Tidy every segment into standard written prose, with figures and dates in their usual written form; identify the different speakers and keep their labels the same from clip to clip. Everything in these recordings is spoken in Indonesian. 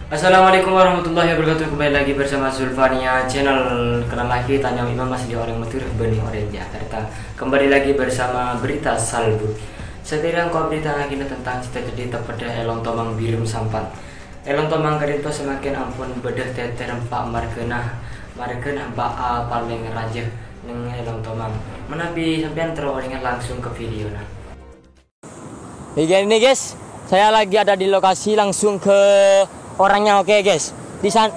Speaker 1: Assalamualaikum warahmatullahi wabarakatuh. Kembali lagi bersama Zulfania channel. Kenal lagi tanya imam masih di orang metur benih orang Jakarta. Kembali lagi bersama berita salbu. Setirang kau berita lagi tentang cita-cita pada elong tomang birum sampan. Elong tomang karinto semakin ampun bedah teter empat markena baa paling raja neng elong tomang. Menabi sampean terus langsung ke video nah.
Speaker 2: Ini guys, saya lagi ada di lokasi langsung ke orangnya. Oke guys,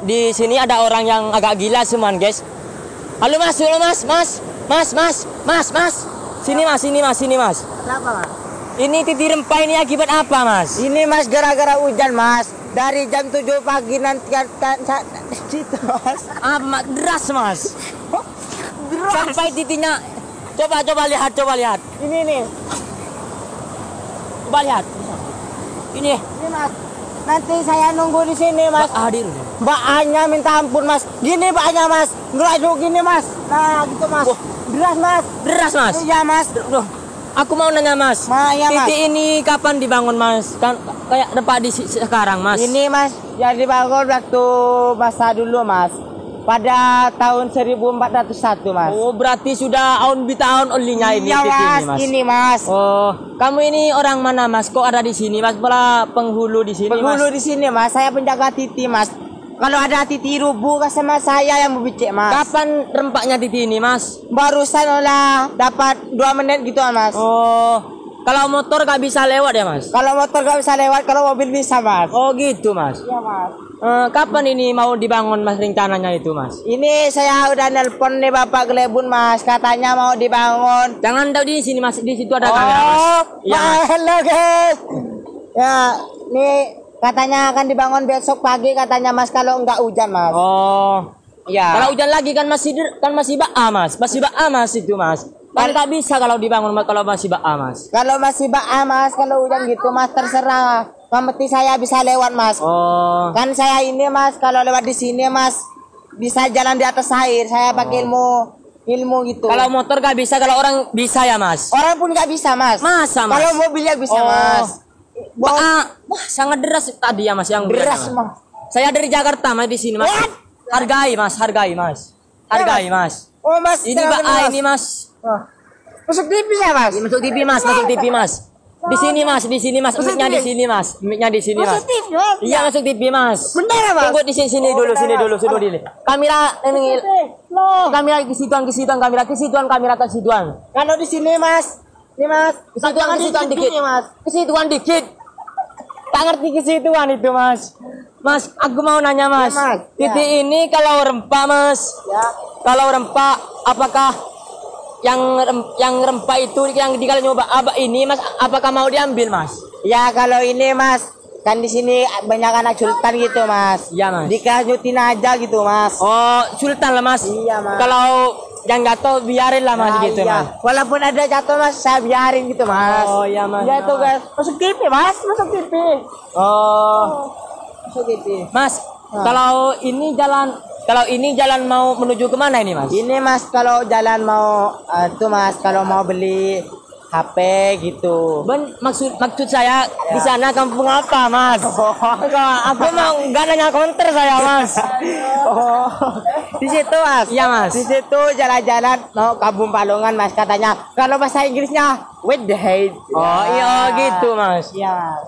Speaker 2: di sini ada orang yang agak gila semuanya guys. Halo mas, sini mas.
Speaker 3: Kenapa mas?
Speaker 2: Ini titi rempah ini akibat apa mas?
Speaker 3: Ini mas gara-gara hujan mas. Dari jam 7 pagi nanti situ mas.
Speaker 2: Amat deras mas.
Speaker 3: Deras.
Speaker 2: Sampai titinya. Coba lihat.
Speaker 3: Ini nih.
Speaker 2: Coba lihat. Ini
Speaker 3: Mas. Nanti saya nunggu di sini mas.
Speaker 2: hadir.
Speaker 3: Baaknya minta ampun mas. Gini baaknya mas. Ngerajuk gini mas. Nah gitu mas. Deras mas.
Speaker 2: Deras mas.
Speaker 3: Iya mas.
Speaker 2: Loh, aku mau nanya mas.
Speaker 3: Ya, mas.
Speaker 2: Titik ini kapan dibangun mas? Kan kayak depan di sekarang mas.
Speaker 3: Ini mas yang dibangun waktu masa dulu mas. Pada tahun 1401 mas.
Speaker 2: Oh berarti sudah tahun olinya ini.
Speaker 3: Iya mas. Ini mas.
Speaker 2: Oh kamu ini orang mana mas? Kok ada di sini mas? Malah penghulu di sini
Speaker 3: Penghulu
Speaker 2: mas.
Speaker 3: di sini mas. Saya penjaga titi mas. Kalau ada titi rubuh sama saya yang membicik mas.
Speaker 2: Kapan rempaknya titi ini mas?
Speaker 3: Barusan lah dapat 2 menit gitu mas.
Speaker 2: Oh kalau motor gak bisa lewat ya mas?
Speaker 3: Kalau motor gak bisa lewat, kalau mobil bisa mas.
Speaker 2: Oh gitu mas.
Speaker 3: Iya mas.
Speaker 2: Kapan ini mau dibangun mas rencananya itu mas?
Speaker 3: Ini saya udah nelpon nih Bapak Gelebun mas, katanya mau dibangun.
Speaker 2: Jangan di sini mas, di situ ada kamera mas. Iya mas.
Speaker 3: Halo guys. Ya, nih katanya akan dibangun besok pagi katanya mas kalau enggak hujan mas.
Speaker 2: Oh.
Speaker 3: Iya.
Speaker 2: Kalau hujan lagi kan masih baa mas, itu mas. Kan nggak bisa kalau dibangun kalau masih baa mas.
Speaker 3: Kalau masih baa mas, kalau hujan gitu mas terserah. Yang penting saya bisa lewat mas.
Speaker 2: Oh.
Speaker 3: Kan saya ini mas kalau lewat di sini mas bisa jalan di atas air. Saya pakai ilmu gitu.
Speaker 2: Kalau motor nggak bisa, kalau orang bisa ya mas.
Speaker 3: Orang pun nggak bisa mas.
Speaker 2: Masa mas?
Speaker 3: Kalau mobilnya bisa mas.
Speaker 2: Wah sangat deras tadi ya mas yang
Speaker 3: Deras
Speaker 2: mas.
Speaker 3: mas.
Speaker 2: Saya dari Jakarta mas di sini mas. Hargai mas.
Speaker 3: Oh mas.
Speaker 2: Ini baa ini mas.
Speaker 3: Masuk TV ya mas.
Speaker 2: Masuk TV mas. Di sini mas. Mic-nya di sini mas.
Speaker 3: Masuk TV mas.
Speaker 2: Iya masuk TV mas.
Speaker 3: Benar mas.
Speaker 2: Tunggu di sini dulu. Kamera ini. Kamera ke situan.
Speaker 3: Kalau di sini mas. Ini mas.
Speaker 2: Kesituan dikit.
Speaker 3: Mas.
Speaker 2: Kesituan dikit. Tak ngerti kesituan itu mas. Mas, aku mau nanya mas.
Speaker 3: Ya, mas.
Speaker 2: Titik ini kalau rempah mas.
Speaker 3: Ya.
Speaker 2: Kalau rempah apakah yang rempah itu yang dikali nyoba abah ini mas, apakah mau diambil mas?
Speaker 3: Ya kalau ini mas. Kan di sini banyak anak sultan gitu mas.
Speaker 2: Iya mas.
Speaker 3: Dikasih aja gitu mas.
Speaker 2: Oh sultan lah mas.
Speaker 3: Iya mas.
Speaker 2: Kalau yang jatuh biarin lah mas gitu
Speaker 3: iya.
Speaker 2: mas.
Speaker 3: Walaupun ada jatuh mas, saya biarin gitu mas.
Speaker 2: Oh iya mas.
Speaker 3: Ya itu guys. Masuk TV mas. Masuk TV.
Speaker 2: Oh
Speaker 3: Masuk TV.
Speaker 2: mas. Kalau ini jalan mau menuju kemana ini mas?
Speaker 3: Ini mas kalau jalan mau tuh mas kalau mau beli HP gitu.
Speaker 2: Maksud saya di sana kampung apa mas? Aku mau nggak nanya konter saya mas.
Speaker 3: Di situ mas.
Speaker 2: Iya mas.
Speaker 3: Di situ jalan-jalan mau Kampung Palongan mas katanya. Kalau bahasa Inggrisnya with the head.
Speaker 2: Oh iya gitu mas.
Speaker 3: Iya.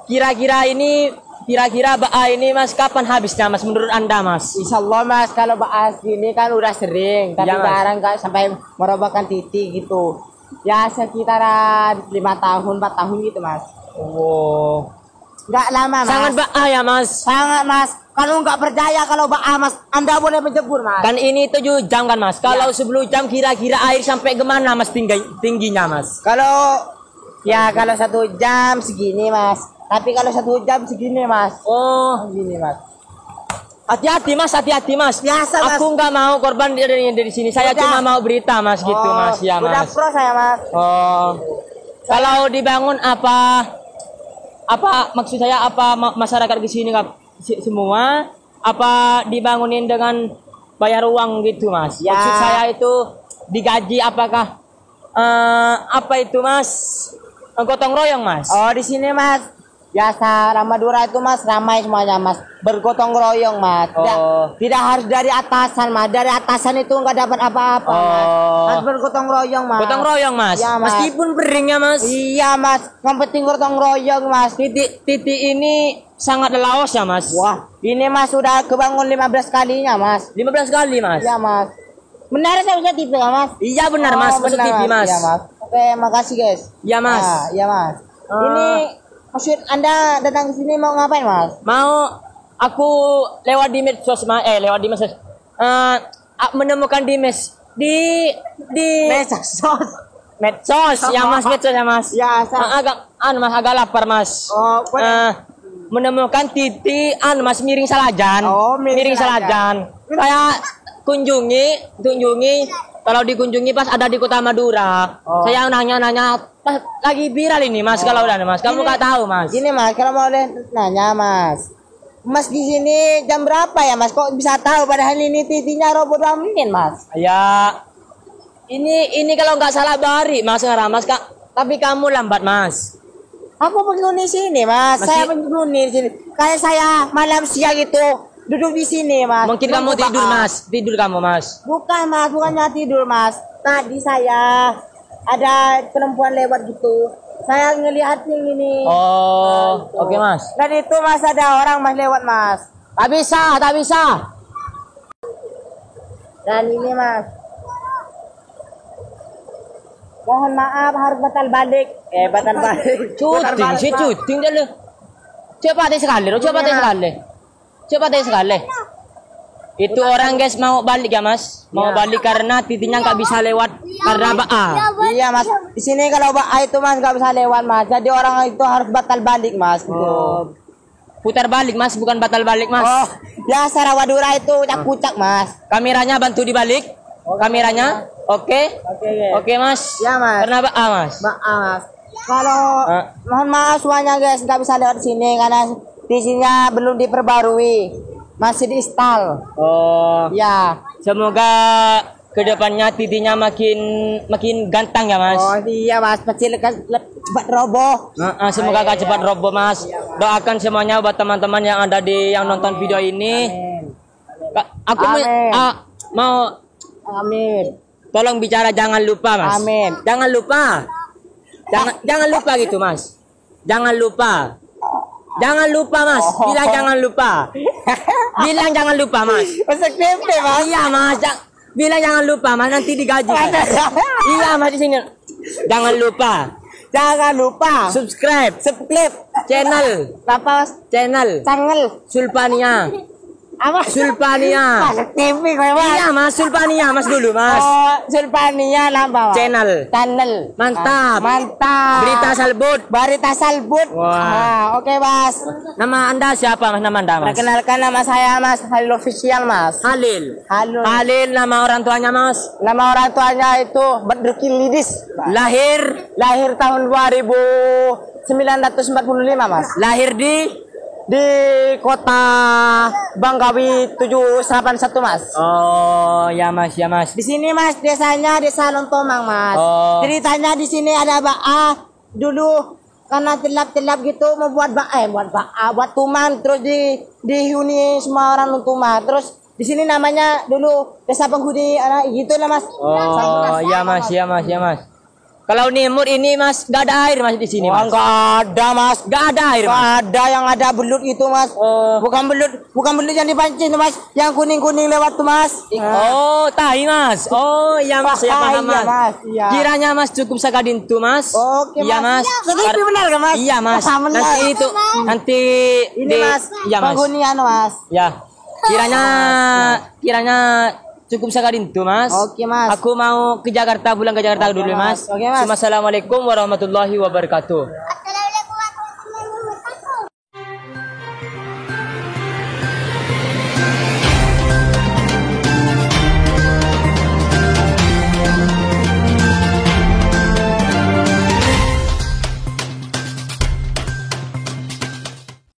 Speaker 2: Kira-kira baa ini mas kapan habisnya mas menurut anda mas?
Speaker 3: Insya Allah mas kalau bahas gini kan udah sering tapi
Speaker 2: Ya, Mas.
Speaker 3: jarang kan sampai merobohkan titik gitu. Ya sekitaran 5 tahun 4 tahun gitu mas.
Speaker 2: Oh.
Speaker 3: Nggak lama mas.
Speaker 2: Sangat baa ya mas.
Speaker 3: Sangat mas. Kalau nggak percaya kalau baa mas, anda boleh menjebur mas.
Speaker 2: Kan ini 7 jam kan mas. Kalau 10 jam kira-kira air sampai kemana mas tingginya mas?
Speaker 3: Kalau 1 jam segini mas. Tapi kalau 1 jam segini mas.
Speaker 2: Oh.
Speaker 3: Segini mas.
Speaker 2: Hati-hati mas.
Speaker 3: Biasa mas.
Speaker 2: Aku nggak mau korban dari sini. Saya
Speaker 3: Udah.
Speaker 2: cuma mau berita mas gitu mas. Ya
Speaker 3: Udah
Speaker 2: mas.
Speaker 3: pro saya mas.
Speaker 2: Oh. Kalau dibangun apa maksud saya masyarakat di sini semua apa dibangunin dengan bayar uang gitu mas?
Speaker 3: Ya.
Speaker 2: Maksud saya itu digaji apakah apa itu mas? Gotong royong mas?
Speaker 3: Oh di sini mas. Biasa Madura itu mas ramai semuanya mas, bergotong royong mas. Tidak harus dari atasan mas, dari atasan itu nggak dapat apa-apa mas. Harus bergotong royong mas.
Speaker 2: Gotong royong mas.
Speaker 3: Ya, mas.
Speaker 2: Meskipun beringnya mas.
Speaker 3: Iya mas, yang penting gotong royong mas.
Speaker 2: Titik ini sangat laos ya mas.
Speaker 3: Wah, ini mas sudah kebangun 15 kalinya mas.
Speaker 2: 15 kali mas.
Speaker 3: Iya mas. Benar saya bisa TV kan mas?
Speaker 2: Iya benar mas, masuk
Speaker 3: benar,
Speaker 2: TV mas.
Speaker 3: Iya mas. Oke, makasih guys.
Speaker 2: Iya mas.
Speaker 3: Iya mas. Ini maksud Anda datang ke sini mau ngapain mas?
Speaker 2: Mau aku lewat di medsos lewat di medsos. Menemukan di medsos ya mas, medsos ya mas.
Speaker 3: Ya,
Speaker 2: Mas agak lapar mas. Menemukan titik mas miring Salajan. Miring Salajan. Saya kunjungi kalau dikunjungi pas ada di Kota Madura. Saya nanya pas lagi viral ini mas. Kalau udah mas, kamu nggak tahu mas.
Speaker 3: Gini mas, kalau mau nanya mas, mas di sini jam berapa ya mas? Kok bisa tahu padahal ini titiknya robot ramen mas?
Speaker 2: Ya ini kalau nggak salah bari mas ngarah mas kak. Tapi kamu lambat mas.
Speaker 3: Aku penghuni sini mas. Saya penghuni sini. Kayak saya malam siang itu duduk di sini mas.
Speaker 2: Mungkin kamu tidur mas. Tidur kamu mas.
Speaker 3: Bukan mas, bukannya tidur mas. Tadi saya ada perempuan lewat gitu. Saya ngelihat yang ini.
Speaker 2: Oke mas.
Speaker 3: Dan itu mas ada orang mas lewat mas.
Speaker 2: Tak bisa.
Speaker 3: Dan ini mas. Mohon maaf harus batal balik. Batal balik.
Speaker 2: Cuting dulu. Cepat sekali. Itu orang guys mau balik ya mas. Mau balik karena titiknya nggak bisa lewat karena
Speaker 3: Iya mas. Di sini kalau itu mas nggak bisa lewat mas. Jadi orang itu harus batal balik mas.
Speaker 2: Putar balik mas, bukan batal balik mas.
Speaker 3: Ya Sarawadura itu kucak mas.
Speaker 2: Kameranya bantu dibalik. Kameranya. Oke mas.
Speaker 3: Ya mas.
Speaker 2: Karena mas.
Speaker 3: Mas. Kalau mohon maaf semuanya guys nggak bisa lewat sini karena di sini belum diperbarui, masih diinstal.
Speaker 2: Ya. Semoga kedepannya titiknya makin ganteng ya mas.
Speaker 3: Iya mas, cepat roboh.
Speaker 2: Semoga gak cepat roboh mas. Doakan semuanya buat teman-teman yang ada yang nonton video ini. Aku mau.
Speaker 3: Amin.
Speaker 2: Tolong bicara jangan lupa mas.
Speaker 3: Amin.
Speaker 2: Jangan lupa. Jangan lupa gitu mas. Jangan lupa mas. Bilang jangan lupa. Bilang jangan lupa mas.
Speaker 3: Masuk TV mas.
Speaker 2: Iya mas. Bilang jangan lupa mas. Nanti digaji mas. Iya mas di sini. Jangan lupa. Subscribe. Channel.
Speaker 3: Apa mas?
Speaker 2: Channel. Sulfania.
Speaker 3: Apa?
Speaker 2: Sulfania.
Speaker 3: Masuk TV kau mas.
Speaker 2: Iya mas, Sulfania mas dulu mas.
Speaker 3: Sulfania nambah mas.
Speaker 2: Channel. Mantap. Berita Salbut.
Speaker 3: Wah. Oke mas.
Speaker 2: Nama anda siapa mas? Nama anda mas?
Speaker 3: Perkenalkan nama saya mas Halil Official mas.
Speaker 2: Halil. Nama orang tuanya mas?
Speaker 3: Nama orang tuanya itu Badrukil Lidis.
Speaker 2: Lahir
Speaker 3: tahun 1945 mas.
Speaker 2: Lahir
Speaker 3: di kota Bangkawi 781 mas.
Speaker 2: Ya mas.
Speaker 3: Di sini mas desanya desa Lontomang mas. Ceritanya di sini ada dulu karena telap gitu mau buat tuman terus dihuni semua orang Lontomang. Terus di sini namanya dulu desa penghuni gitu lah mas.
Speaker 2: Ya mas. Kalau Nimur ini mas, gak ada air mas di sini mas.
Speaker 3: Gak ada mas.
Speaker 2: Gak ada air mas.
Speaker 3: Gak ada, yang ada belut itu mas. Bukan belut yang dipancing itu mas. Yang kuning lewat tuh mas.
Speaker 2: Tahi mas. Iya mas, saya paham mas.
Speaker 3: Iya.
Speaker 2: Kiranya mas cukup sekadin tuh mas.
Speaker 3: Oke
Speaker 2: iya mas.
Speaker 3: Tapi benar kan mas?
Speaker 2: Iya mas. Nanti
Speaker 3: ini mas.
Speaker 2: Iya mas.
Speaker 3: Penghunian mas.
Speaker 2: Ya. Kiranya cukup sekadin tuh mas.
Speaker 3: Oke mas.
Speaker 2: Aku mau ke Jakarta, pulang ke Jakarta dulu mas.
Speaker 3: Oke mas.
Speaker 2: Assalamualaikum warahmatullahi wabarakatuh.